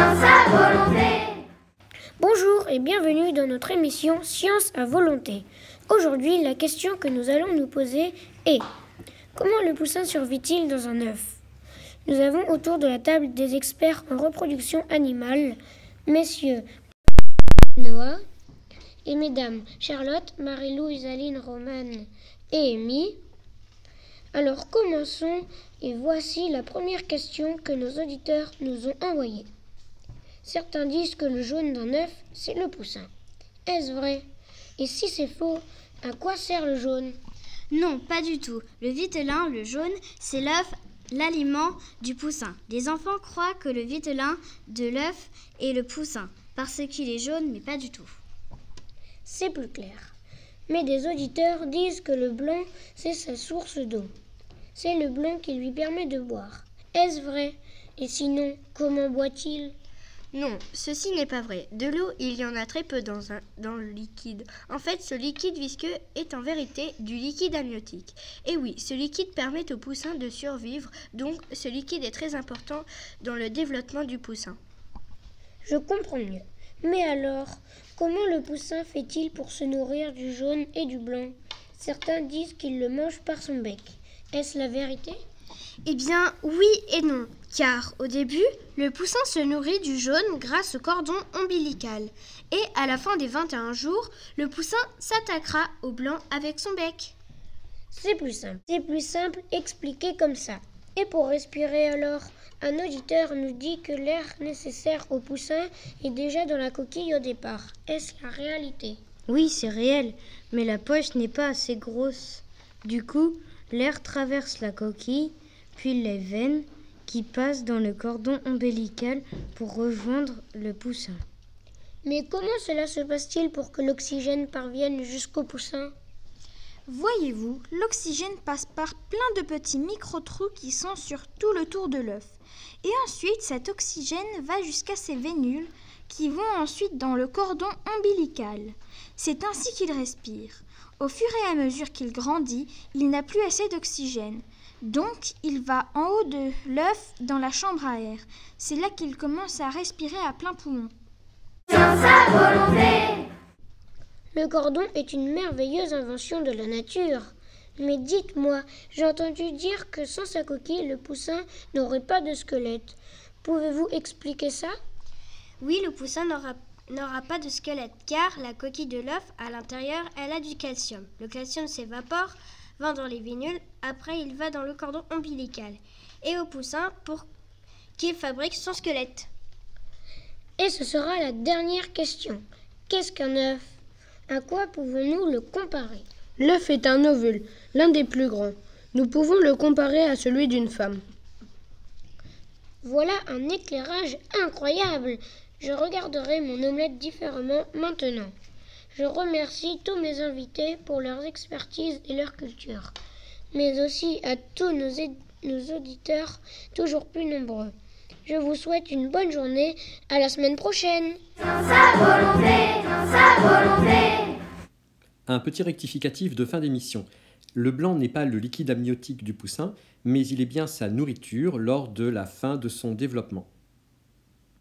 Science à volonté. Bonjour et bienvenue dans notre émission Science à volonté. Aujourd'hui, la question que nous allons nous poser est: comment le poussin survit-il dans un œuf? Nous avons autour de la table des experts en reproduction animale, messieurs Noah et mesdames Charlotte, Marie-Louise, Aline, Romane et Amy. Alors commençons et voici la première question que nos auditeurs nous ont envoyée. Certains disent que le jaune d'un œuf, c'est le poussin. Est-ce vrai? Et si c'est faux, à quoi sert le jaune? Non, pas du tout. Le vitelin, le jaune, c'est l'œuf, l'aliment du poussin. Les enfants croient que le vitelin de l'œuf est le poussin, parce qu'il est jaune, mais pas du tout. C'est plus clair. Mais des auditeurs disent que le blanc, c'est sa source d'eau. C'est le blanc qui lui permet de boire. Est-ce vrai? Et sinon, comment boit-il? Non, ceci n'est pas vrai. De l'eau, il y en a très peu dans le liquide. En fait, ce liquide visqueux est en vérité du liquide amniotique. Et oui, ce liquide permet au poussin de survivre, donc ce liquide est très important dans le développement du poussin. Je comprends mieux. Mais alors, comment le poussin fait-il pour se nourrir du jaune et du blanc? Certains disent qu'il le mange par son bec. Est-ce la vérité? Eh bien, oui et non, car au début, le poussin se nourrit du jaune grâce au cordon ombilical. Et à la fin des 21 jours, le poussin s'attaquera au blanc avec son bec. C'est plus simple expliqué comme ça. Et pour respirer alors, un auditeur nous dit que l'air nécessaire au poussin est déjà dans la coquille au départ. Est-ce la réalité? Oui, c'est réel, mais la poche n'est pas assez grosse. Du coup, l'air traverse la coquille, puis les veines qui passent dans le cordon ombilical pour rejoindre le poussin. Mais comment cela se passe-t-il pour que l'oxygène parvienne jusqu'au poussin? Voyez-vous, l'oxygène passe par plein de petits micro-trous qui sont sur tout le tour de l'œuf. Et ensuite, cet oxygène va jusqu'à ces vénules qui vont ensuite dans le cordon ombilical. C'est ainsi qu'il respire. Au fur et à mesure qu'il grandit, il n'a plus assez d'oxygène. Donc, il va en haut de l'œuf dans la chambre à air. C'est là qu'il commence à respirer à plein poumon. Science à volonté. Le cordon est une merveilleuse invention de la nature. Mais dites-moi, j'ai entendu dire que sans sa coquille, le poussin n'aurait pas de squelette. Pouvez-vous expliquer ça? Oui, le poussin n'aura pas de squelette, car la coquille de l'œuf, à l'intérieur, elle a du calcium. Le calcium s'évapore, va dans les vénules, après il va dans le cordon ombilical. Et au poussin, pour qu'il fabrique son squelette. Et ce sera la dernière question. Qu'est-ce qu'un œuf? À quoi pouvons-nous le comparer? L'œuf est un ovule, l'un des plus grands. Nous pouvons le comparer à celui d'une femme. Voilà un éclairage incroyable. Je regarderai mon omelette différemment maintenant. Je remercie tous mes invités pour leur expertise et leur culture, mais aussi à tous nos auditeurs toujours plus nombreux. Je vous souhaite une bonne journée. À la semaine prochaine. Science à volonté. Science à volonté. Un petit rectificatif de fin d'émission. Le blanc n'est pas le liquide amniotique du poussin, mais il est bien sa nourriture lors de la fin de son développement.